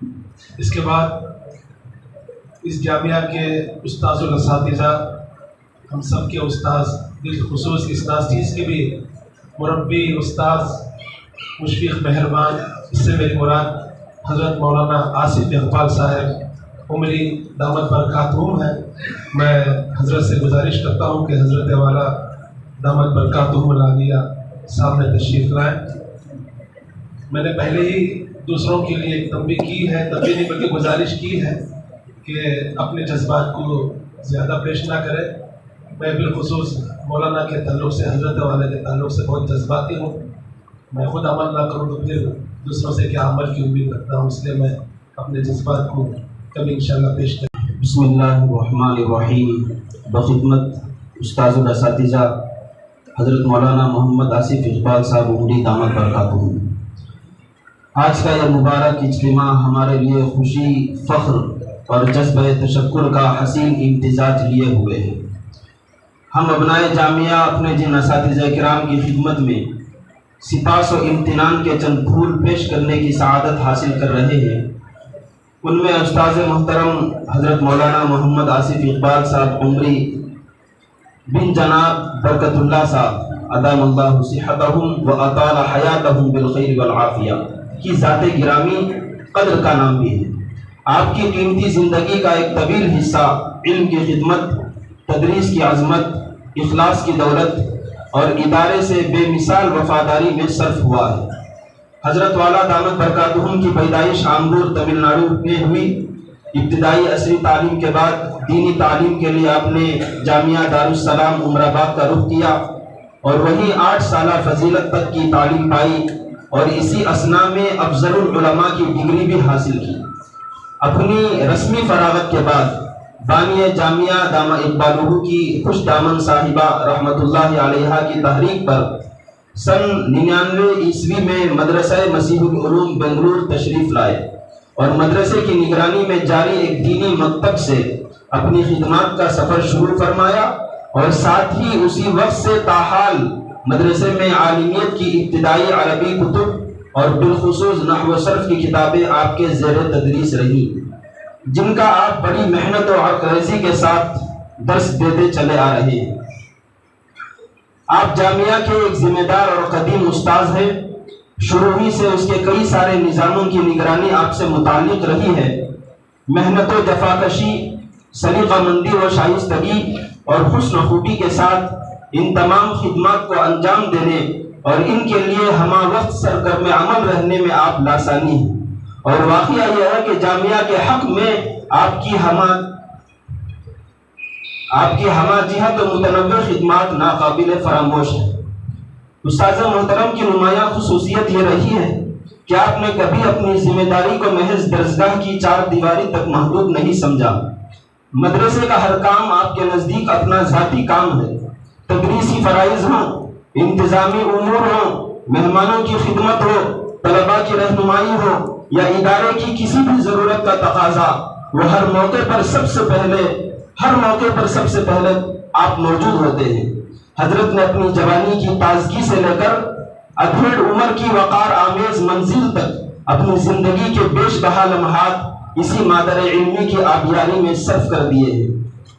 اس کے بعد اس جامعہ کے استاذ و اساتذہ، ہم سب کے استاذ، بالخصوص اس چیز کے بھی مربی استاذ مشفق مہربان، اس سے میری مراد حضرت مولانا آصف اقبال صاحب عمری دامت برکاتہم ہے۔ میں حضرت سے گزارش کرتا ہوں کہ حضرت والا دامت برکاتہم العالیہ صاحب نے تشریف لائیں۔ میں نے پہلے ہی دوسروں کے لیے ایک تنبیہ کی ہے، تنبیہ نہیں بلکہ گزارش کی ہے کہ اپنے جذبات کو زیادہ پیش نہ کرے۔ میں بالخصوص مولانا کے تعلق سے، حضرت والے کے تعلق سے بہت جذباتی ہوں۔ میں خود عمل نہ کروں تو پھر دوسروں سے کیا عمل کی امید رکھتا ہوں، اس لیے میں اپنے جذبات کو کبھی انشاءاللہ پیش کروں۔ بسم اللہ الرحمن الرحیم۔ بخدمت استاذ و اساتذہ حضرت مولانا محمد آصف اقبال صاحب عمری دامت برکاتہم، آج کا یہ مبارک اجتماع ہمارے لیے خوشی، فخر اور جذبہ تشکر کا حسین امتزاج لیے ہوئے ہیں۔ ہم ابنائے جامعہ اپنے جن اساتذہ کرام کی خدمت میں سپاس و امتنان کے چند پھول پیش کرنے کی سعادت حاصل کر رہے ہیں، ان میں استاذ محترم حضرت مولانا محمد آصف اقبال صاحب عمری بن جناب برکت اللہ صاحب ادام اللہ صحتہم و اطال حیاتہم بالخیر والعافیہ کی ذات گرامی قدر کا نام بھی ہے۔ آپ کی قیمتی زندگی کا ایک طویل حصہ علم کی خدمت، تدریس کی عظمت، اخلاص کی دولت اور ادارے سے بے مثال وفاداری میں صرف ہوا ہے۔ حضرت والا دامت برکاتہم کی پیدائش آمبور تمل ناڈو میں ہوئی۔ ابتدائی عصری تعلیم کے بعد دینی تعلیم کے لیے آپ نے جامعہ دارالسلام عمر آباد کا رخ کیا اور وہیں 8 سالہ فضیلت تک کی تعلیم پائی اور اسی اثنا میں افضل العلماء کی ڈگری بھی حاصل کی۔ اپنی رسمی فراغت کے بعد بانی جامعہ دامہ اقبالہ کی خوش دامن صاحبہ رحمۃ اللہ علیہا کی تحریک پر سن 99 عیسوی میں مدرسہ مسیح العلوم بنگلور تشریف لائے اور مدرسے کی نگرانی میں جاری ایک دینی مکتب سے اپنی خدمات کا سفر شروع فرمایا اور ساتھ ہی اسی وقت سے تاحال مدرسے میں عالمیت کی ابتدائی عربی کتب اور بالخصوص نحو و صرف کی کتابیں آپ کے زیر تدریس رہیں، جن کا آپ بڑی محنت و عرقریزی کے ساتھ درس دیتے چلے آ رہے ہیں۔ آپ جامعہ کے ایک ذمہ دار اور قدیم استاذ ہیں۔ شروع ہی سے اس کے کئی سارے نظاموں کی نگرانی آپ سے متعلق رہی ہے۔ محنت و جفاکشی، سلیقہ مندی و شائستگی اور حسن خوبی کے ساتھ ان تمام خدمات کو انجام دینے اور ان کے لیے ہمہ وقت سرگرم عمل رہنے میں آپ لاسانی ہیں، اور واقعہ یہ ہے کہ جامعہ کے حق میں آپ کی ہمہ جہت و متنوع خدمات ناقابل فراموش ہیں۔ استاذ محترم کی نمایاں خصوصیت یہ رہی ہے کہ آپ نے کبھی اپنی ذمہ داری کو محض درسگاہ کی 4 دیواری تک محدود نہیں سمجھا۔ مدرسے کا ہر کام آپ کے نزدیک اپنا ذاتی کام ہے۔ تدریسی فرائض ہوں، انتظامی امور ہوں، مہمانوں کی خدمت ہو، طلباء کی رہنمائی ہو یا ادارے کی کسی بھی ضرورت کا تقاضا، وہ ہر موقع پر سب سے پہلے آپ موجود ہوتے ہیں۔ حضرت نے اپنی جوانی کی تازگی سے لے کر ادھیڑ عمر کی وقار آمیز منزل تک اپنی زندگی کے بیش بہا لمحات اسی مادر علمی کی آبیاری میں صرف کر دیے ہیں۔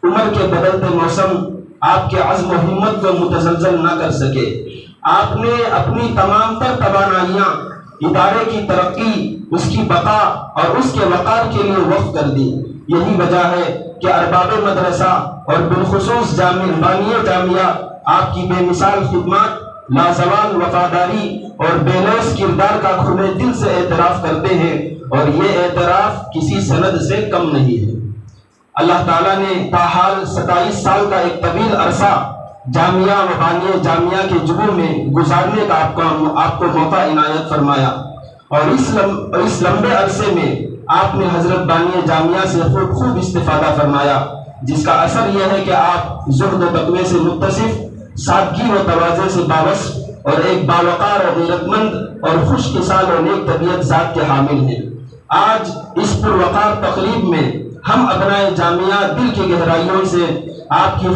عمر کے بدلتے موسم آپ کے عزم و ہمت کو متزلزل نہ کر سکے۔ آپ نے اپنی تمام تر توانائیاں ادارے کی ترقی، اس کی بقا اور اس کے وقار کے لیے وقف کر دی۔ یہی وجہ ہے کہ ارباب مدرسہ اور بالخصوص بانی جامعہ آپ کی بے مثال خدمات، لازوال وفاداری اور بے لوث کردار کا کھلے دل سے اعتراف کرتے ہیں، اور یہ اعتراف کسی سند سے کم نہیں ہے۔ اللہ تعالیٰ نے تاحال 27 سال کا ایک طویل عرصہ جامعہ و بانی جامعہ کے جبوں میں گزارنے کا آپ کو موقع عنایت فرمایا، اور اس لمبے عرصے میں آپ نے حضرت بانی جامعہ سے خوب استفادہ فرمایا، جس کا اثر یہ ہے کہ آپ زہد و تقوی سے متصف، سادگی و تواضع سے باوصف اور ایک باوقار اور غیرت مند اور خوش خصال اور نیک طبیعت ذات کے حامل ہیں۔ آج اس پروقار تقریب میں ہم ابنائے جامعہ دل کی گہرائیوں سے آپ کی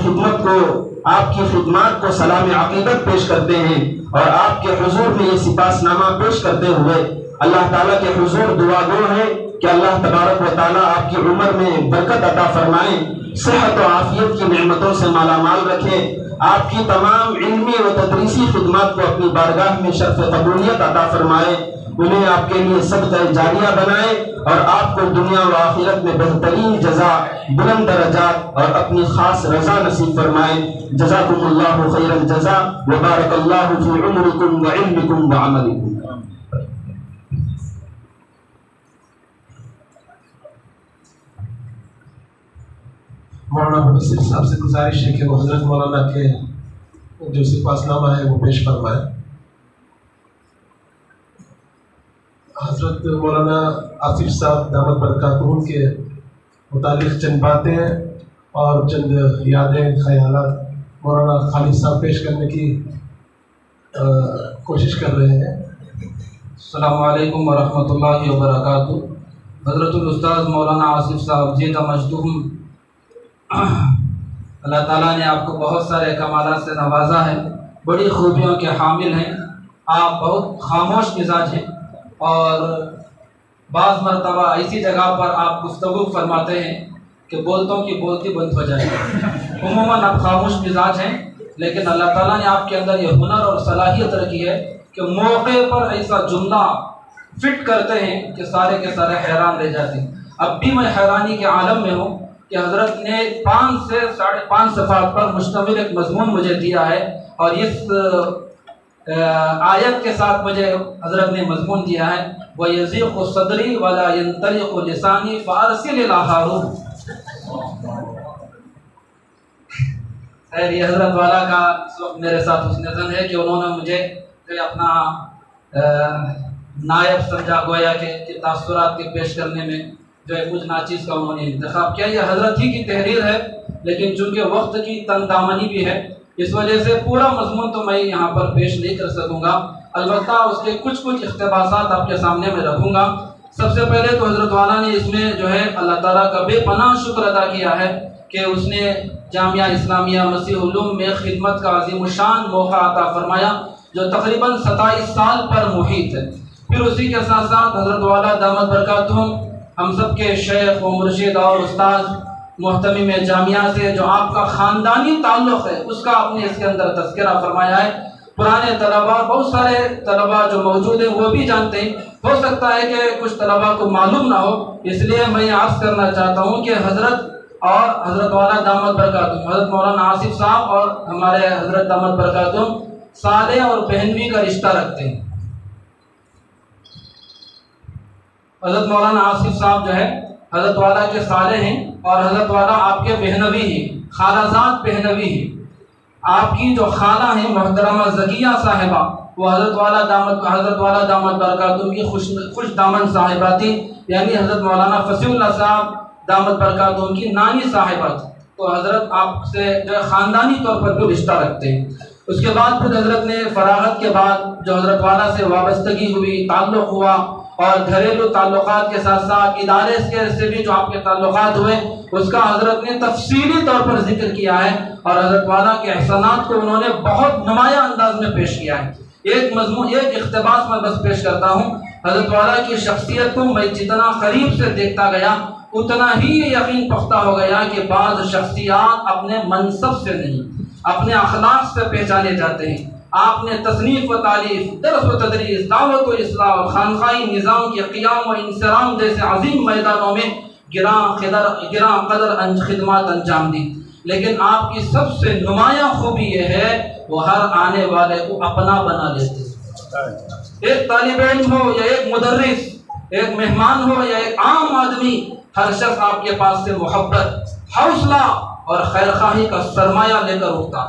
خدمات کو سلام عقیدت پیش کرتے ہیں، اور آپ کے حضور میں یہ سپاس نامہ پیش کرتے ہوئے اللہ تعالیٰ کے حضور دعا گو ہیں کہ اللہ تبارک و تعالیٰ آپ کی عمر میں برکت عطا فرمائے، صحت و عافیت کی نعمتوں سے مالا مال رکھے، آپ کی تمام علمی و تدریسی خدمات کو اپنی بارگاہ میں شرف قبولیت عطا فرمائے، انہیں آپ کے لیے صدقہ جاریہ بنائے اور آپ کو دنیا و آخرت میں بہترین جزا، بلند درجات اور اپنی خاص رضا نصیب فرمائے۔ جزاکم اللہ خیر الجزا وبارک اللہ فی عمرکم وعلمکم وعملکم۔ مولانا مبشر صاحب سے گزارش ہے کہ وہ حضرت مولانا کے جو سپاس نامہ ہے وہ پیش فرمائے۔ حضرت مولانا آصف صاحب دامت برکاتہ کے متعلق چند باتیں اور چند یادیں، خیالات مولانا خالد صاحب پیش کرنے کی کوشش کر رہے ہیں۔ السلام علیکم ورحمۃ اللہ وبرکاتہ۔ حضرت الاستاذ مولانا آصف صاحب جی کا مجدوم، اللہ تعالیٰ نے آپ کو بہت سارے کمالات سے نوازا ہے، بڑی خوبیوں کے حامل ہیں، آپ بہت خاموش مزاج ہیں اور بعض مرتبہ ایسی جگہ پر آپ گفتگو فرماتے ہیں کہ بولتوں کی بولتی بند ہو جائے۔ عموماً آپ خاموش مزاج ہیں، لیکن اللہ تعالیٰ نے آپ کے اندر یہ ہنر اور صلاحیت رکھی ہے کہ موقع پر ایسا جملہ فٹ کرتے ہیں کہ سارے کے سارے حیران رہ جاتے ہیں۔ اب بھی میں حیرانی کے عالم میں ہوں کہ حضرت نے 5 سے 5.5 صفحات پر مشتمل ایک مضمون مجھے دیا ہے، اور اس آیت کے ساتھ مجھے حضرت نے مضمون دیا ہے، وَيَضِيقُ صَدْرِي وَلَا يَنْطَلِقُ لِسَانِي فَأَرْسِلْ إِلَىٰ هَارُونَ۔ خیر، یہ حضرت والا کا اس وقت میرے ساتھ حسن ظن ہے کہ انہوں نے مجھے اپنا نائب سمجھا، گویا کہ تاثرات کے پیش کرنے میں جو ہے کچھ ناچیز کا انہوں نے انتخاب کیا۔ یہ حضرت ہی کی تحریر ہے، لیکن چونکہ وقت کی تن دامنی بھی ہے، اس وجہ سے پورا مضمون تو میں یہاں پر پیش نہیں کر سکوں گا، البتہ اس کے کچھ اقتباسات آپ کے سامنے میں رکھوں گا۔ سب سے پہلے تو حضرت والا نے اس میں جو ہے اللہ تعالیٰ کا بے پناہ شکر ادا کیا ہے کہ اس نے جامعہ اسلامیہ مسیح علوم میں خدمت کا عظیم الشان موقع عطا فرمایا، جو تقریباً 27 سال پر محیط ہے۔ پھر اسی کے ساتھ ساتھ حضرت والا دامت برکاتہم ہم سب کے شیخ و مرشد اور استاذ محتمم جامعہ سے جو آپ کا خاندانی تعلق ہے، اس کا آپ نے اس کے اندر تذکرہ فرمایا ہے۔ پرانے طلباء، بہت سارے طلباء جو موجود ہیں وہ بھی جانتے ہیں، ہو سکتا ہے کہ کچھ طلباء کو معلوم نہ ہو، اس لیے میں یہ عرض کرنا چاہتا ہوں کہ حضرت اور حضرت والا دامت برکاتہم، حضرت مولانا آصف صاحب اور ہمارے حضرت دامت برکاتہم سالے اور بہنوئی کا رشتہ رکھتے ہیں۔ حضرت مولانا آصف صاحب جو ہے حضرت والا کے سالے ہیں، اور حضرت والا آپ کے بہنوی ہیں، خالہ زاد بہنوی ہیں۔ آپ کی جو خالہ ہیں محترمہ زکیہ صاحبہ، وہ حضرت والا دامت برکاتہم کی خوش دامن صاحبہ تھی، یعنی حضرت مولانا فصیح اللہ صاحب دامت برکاتہم کی نانی صاحبہ تھی۔ تو حضرت آپ سے جو خاندانی طور پر بھی رشتہ رکھتے ہیں۔ اس کے بعد پھر حضرت نے فراغت کے بعد جو حضرت والا سے وابستگی ہوئی، تعلق ہوا، اور گھریلو تعلقات کے ساتھ ساتھ ادارے سے بھی جو آپ کے تعلقات ہوئے، اس کا حضرت نے تفصیلی طور پر ذکر کیا ہے، اور حضرت والا کے احسانات کو انہوں نے بہت نمایاں انداز میں پیش کیا ہے۔ ایک اقتباس میں بس پیش کرتا ہوں۔ حضرت والا کی شخصیت کو میں جتنا قریب سے دیکھتا گیا، اتنا ہی یقین پختہ ہو گیا کہ بعض شخصیات اپنے منصب سے نہیں، اپنے اخلاق سے پہچانے جاتے ہیں۔ آپ نے تصنیف و تعلیف، درس و تدریس، دعوت و اصلاح اور خانقاہی نظام کے قیام و انصرام جیسے عظیم میدانوں میں گراں قدر خدمات انجام دی، لیکن آپ کی سب سے نمایاں خوبی یہ ہے وہ ہر آنے والے کو اپنا بنا لیتے۔ ایک طالب علم ہو یا ایک مدرس، ایک مہمان ہو یا ایک عام آدمی، ہر شخص آپ کے پاس سے محبت، حوصلہ اور خیرخواہی کا سرمایہ لے کر اٹھتا۔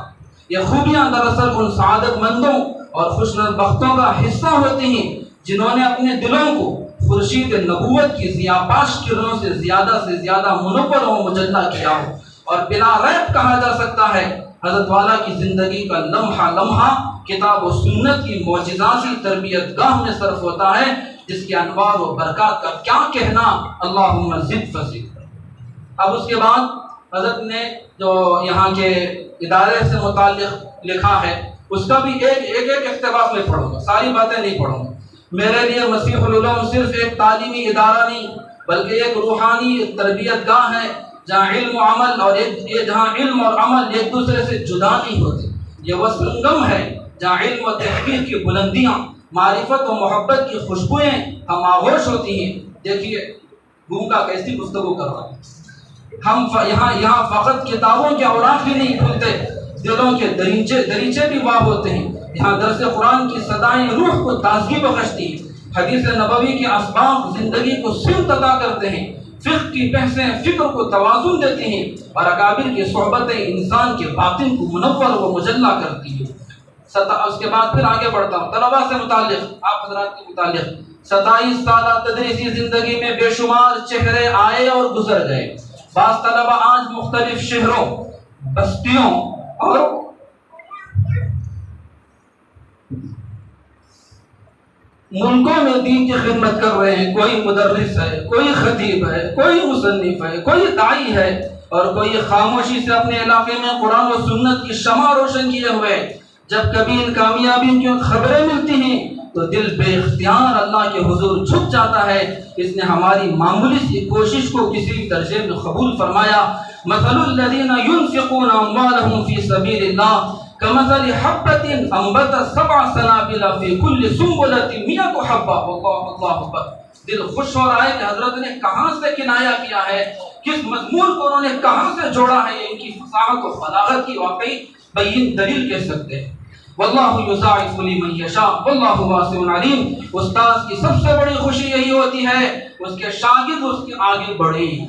یہ خوبیاں دراصل ان سعادت مندوں اور خوش بختوں کا حصہ ہوتی ہیں جنہوں نے اپنے دلوں کو خورشید نبوت کی ضیاءباش کرنوں سے زیادہ منور و مجلہ کیا ہو، اور بلا ریب کہا جا سکتا ہے حضرت والا کی زندگی کا لمحہ لمحہ کتاب و سنت کی معجزاتی تربیت گاہ میں صرف ہوتا ہے، جس کے انوار و برکات کا کیا کہنا، اللہم زد فزد۔ اب اس کے بعد حضرت نے جو یہاں کے ادارے سے متعلق لکھا ہے، اس کا بھی ایک اقتباس میں پڑھوں گا، ساری باتیں نہیں پڑھوں گا۔ میرے لیے مسیح العلوم صرف ایک تعلیمی ادارہ نہیں بلکہ ایک روحانی تربیت گاہ ہے جہاں علم اور عمل ایک دوسرے سے جدا نہیں ہوتے۔ یہ وہ سنگم ہے جہاں علم و تحقیق کی بلندیاں، معرفت و محبت کی خوشبوئیں ہم آغوش ہوتی ہیں۔ دیکھیے گونگا کیسی گفتگو کر رہا ہے۔ ہم یہاں فقط کتابوں کے اوراق ہی نہیں کھلتے، دلوں کے دریچے بھی واہ ہوتے ہیں۔ یہاں درس قرآن کی صدائیں روح کو تازگی بخشتی ہیں، حدیث نبوی کے اسباق زندگی کو سمت عطا کرتے ہیں، فقہ کی بحثیں فکر کو توازن دیتی ہیں، اور اکابر کی صحبتیں انسان کے باطن کو منور و مجلہ کرتی ہیں۔ اس کے بعد پھر آگے بڑھتا ہوں طلباء سے متعلق، آپ حضرات کے متعلق۔ 27 سالہ تدریسی زندگی میں بے شمار چہرے آئے اور گزر گئے۔ بعض طلباء آج مختلف شہروں، بستیوں اور ملکوں میں دین کی خدمت کر رہے ہیں۔ کوئی مدرس ہے، کوئی خطیب ہے، کوئی مصنف ہے، کوئی داعی ہے، اور کوئی خاموشی سے اپنے علاقے میں قرآن و سنت کی شمع روشن کیے ہوئے۔ جب کبھی ان کامیابیوں کی خبریں ملتی ہیں تو دل بے اختیار اللہ کے حضور جھک جاتا ہے۔ اس نے ہماری معمولی سی کوشش کو کسی درجے میں قبول فرمایا۔ مثل الذین ينفقون اموالهم فی سبیل اللہ کمثل حبۃ انبتت 7 سنابل فی کل سنبلۃ 100 حبۃ۔ اللہ اکبر۔ دل خوش ہو رہا ہے کہ حضرت نے کہاں سے کنایا کیا ہے، کس مضمون کو انہوں نے کہاں سے جوڑا ہے۔ ان کی فصاحت و بلاغت کی واقعی بین دلیل کہہ سکتے ہیں۔ واللہ یضاعف لمن یشاء واللہ واسع علیم۔ استاذ کی سب سے بڑی خوشی یہی ہوتی ہے اس کے شاگرد اس کے آگے بڑھیں۔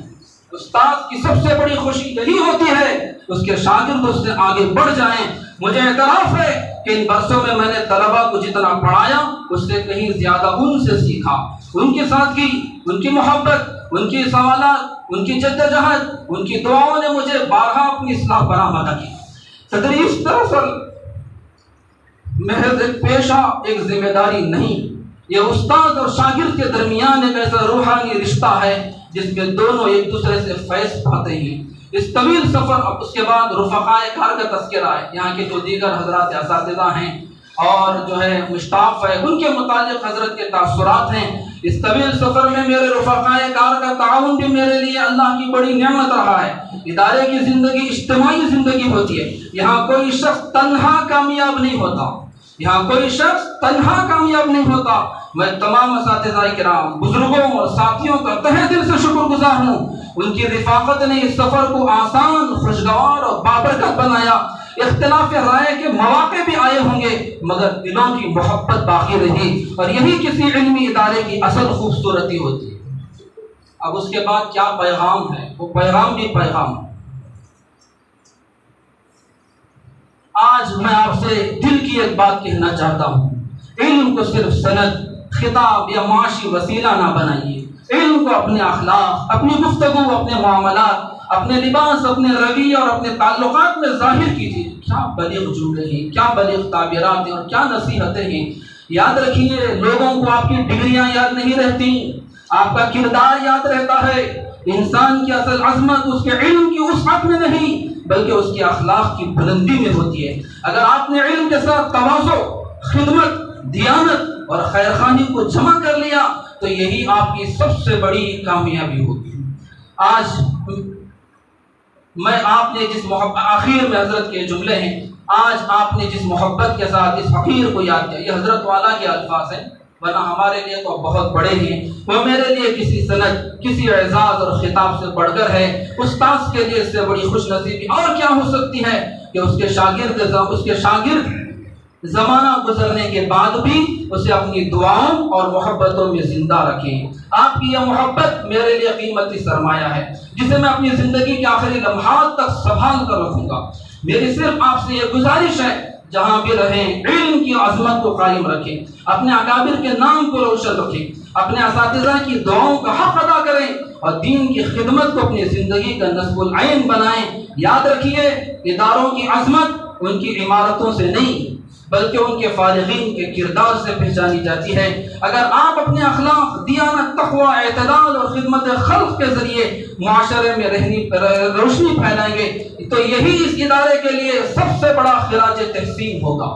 استاذ کی سب سے بڑی خوشی یہی ہوتی ہے اس کے شاگرد اس سے آگے بڑھ جائیں۔ مجھے اعتراف ہے کہ ان برسوں میں نے طلباء کو جتنا پڑھایا اس سے کہیں زیادہ ان سے سیکھا۔ ان کی سادگی، ان کی محبت، ان کی سوالات، ان کی جدوجہد، ان کی دعاؤں نے مجھے بارہا اپنی اصلاح برآمدہ کی۔ تدریس دراصل محض ایک پیشہ، ایک ذمہ داری نہیں، یہ استاد اور شاگرد کے درمیان ایک ایسا روحانی رشتہ ہے جس میں دونوں ایک دوسرے سے فیض پاتے ہیں۔ اس طویل سفر، اب اس کے بعد رفقائے کار کا تذکرہ ہے۔ یہاں کے جو دیگر حضرات اساتذہ ہیں اور جو ہے مشتاق ہے ان کے متعلق حضرت کے تاثرات ہیں۔ اس طویل سفر میں میرے رفقائے کار کا تعاون بھی میرے لیے اللہ کی بڑی نعمت رہا ہے۔ ادارے کی زندگی اجتماعی زندگی ہوتی ہے، یہاں کوئی شخص تنہا کامیاب نہیں ہوتا، یہاں کوئی شخص تنہا کامیاب نہیں ہوتا۔ میں تمام اساتذہ کرام، بزرگوں اور ساتھیوں کا تہہ دل سے شکر گزار ہوں۔ ان کی رفاقت نے اس سفر کو آسان، خوشگوار اور بابرکت بنایا۔ اختلاف رائے کے مواقع بھی آئے ہوں گے مگر دلوں کی محبت باقی رہی، اور یہی کسی علمی ادارے کی اصل خوبصورتی ہوتی ہے۔ اب اس کے بعد کیا پیغام ہے، وہ پیغام بھی پیغام۔ آج میں آپ سے دل کی ایک بات کہنا چاہتا ہوں، علم کو صرف سند، خطاب یا معاشی وسیلہ نہ بنائیے۔ علم کو اپنے اخلاق، اپنی گفتگو، اپنے معاملات، اپنے لباس، اپنے رویے اور اپنے تعلقات میں ظاہر کیجیے۔ کیا بلیغ جملے ہیں، کیا بلیغ تعبیرات ہیں اور کیا نصیحتیں ہیں۔ یاد رکھیے، لوگوں کو آپ کی ڈگریاں یاد نہیں رہتی، آپ کا کردار یاد رہتا ہے۔ انسان کی اصل عظمت اس کے علم کی وسعت میں نہیں بلکہ اس کے اخلاق کی بلندی میں ہوتی ہے۔ اگر آپ نے علم کے ساتھ تواضع، خدمت، دیانت اور خیرخواہی کو جمع کر لیا تو یہی آپ کی سب سے بڑی کامیابی ہوگی۔ آج میں آپ نے جس محبت، آخر میں حضرت کے جملے ہیں، آج آپ نے جس محبت کے ساتھ اس فقیر کو یاد کیا، یہ حضرت والا کے الفاظ ہیں، ورنہ ہمارے لیے تو بہت بڑے ہیں۔ وہ میرے لیے کسی سند، کسی اعزاز اور خطاب سے بڑھ کر ہے۔ استاذ کے لیے اس سے بڑی خوش نصیبی اور کیا ہو سکتی ہے کہ اس کے شاگرد زمانہ گزرنے کے بعد بھی اسے اپنی دعاؤں اور محبتوں میں زندہ رکھیں۔ آپ کی یہ محبت میرے لیے قیمتی سرمایہ ہے جسے میں اپنی زندگی کے آخری لمحات تک سنبھال کر رکھوں گا۔ میری صرف آپ سے یہ گزارش ہے، جہاں بھی رہیں علم کی عظمت کو قائم رکھیں، اپنے اکابر کے نام کو روشن رکھیں، اپنے اساتذہ کی دعاؤں کا حق ادا کریں اور دین کی خدمت کو اپنی زندگی کا نصب العین بنائیں۔ یاد رکھیے، اداروں کی عظمت ان کی عمارتوں سے نہیں بلکہ ان کے فارغین کے کردار سے پہچانی جاتی ہے۔ اگر آپ اپنے اخلاق، دیانت، تقوی، اعتدال اور خدمت خلق کے ذریعے معاشرے میں روشنی پھیلائیں گے تو یہی اس ادارے کے لیے سب سے بڑا خراج تحسین ہوگا۔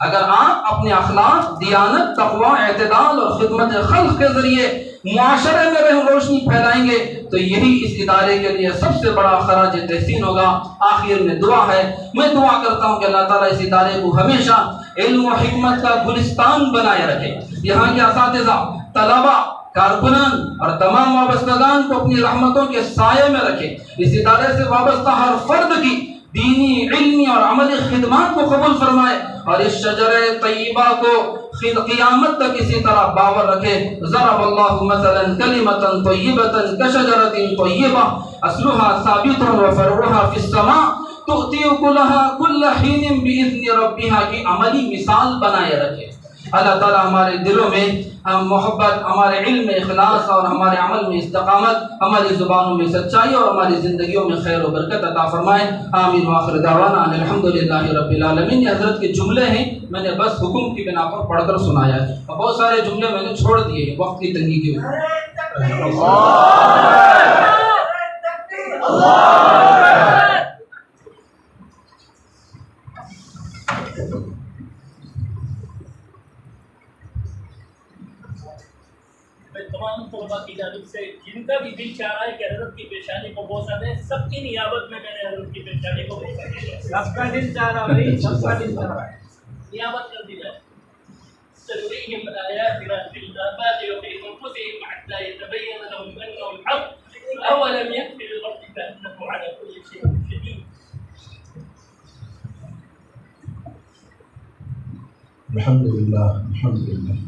اگر آپ اپنے اخلاق، دیانت، تقوی، اعتدال اور خدمت خلق کے ذریعے معاشرے میں روشنی پھیلائیں گے تو یہی اس ادارے کے لیے سب سے بڑا خراج تحسین ہوگا۔ آخر میں دعا ہے، میں دعا کرتا ہوں کہ اللہ تعالیٰ اس ادارے کو ہمیشہ علم و حکمت کا گلستان بنائے رکھے، یہاں کے اساتذہ، طلبہ، کارکنان اور تمام وابستگان کو اپنی رحمتوں کے سائے میں رکھے، اس ادارے سے وابستہ ہر فرد کی دینی، علمی اور عملی خدمات کو قبول فرمائے اور اس شجر طیبہ کو قیامت تک اسی طرح باور رکھے۔ ضرب اللہ مثلا کلمۃ طیبۃ کشجرۃ طیبہ اصلها ثابت وفرعها فی السماء تؤتی اکلها کل حین باذن ربها کی عملی مثال بنائے رکھے۔ اللہ تعالیٰ ہمارے دلوں میں محبت، ہمارے علم میں اخلاص اور ہمارے عمل میں استقامت، ہماری زبانوں میں سچائی اور ہماری زندگیوں میں خیر و برکت عطا فرمائے۔ آمین وآخر دعوانا ان الحمدللہ رب العالمین۔ یہ حضرت کے جملے ہیں، میں نے بس حکم کی بنا پر پڑھ کر سنایا ہے، اور بہت سارے جملے میں نے چھوڑ دیے وقت کی تنگی کی وجہ تمام طلباء کی جانب سے جن کا بھی دل چاہ رہا ہے کہ حضرت کی پیشانی کو بوسہ دیں، سب کی نیابت میں نے حضرت کی پیشانی کو بوسہ دیا۔ سب کا دل چاہ رہا ہے، سب کا دل چاہ رہا ہے، نیابت کر دی جائے۔ سنريهم آياتنا في الآفاق وفي أنفسهم حتى يتبين لهم أنه الحق أولم يكف بربك أنه على كل شيء شهيد۔ الحمد لله الحمد لله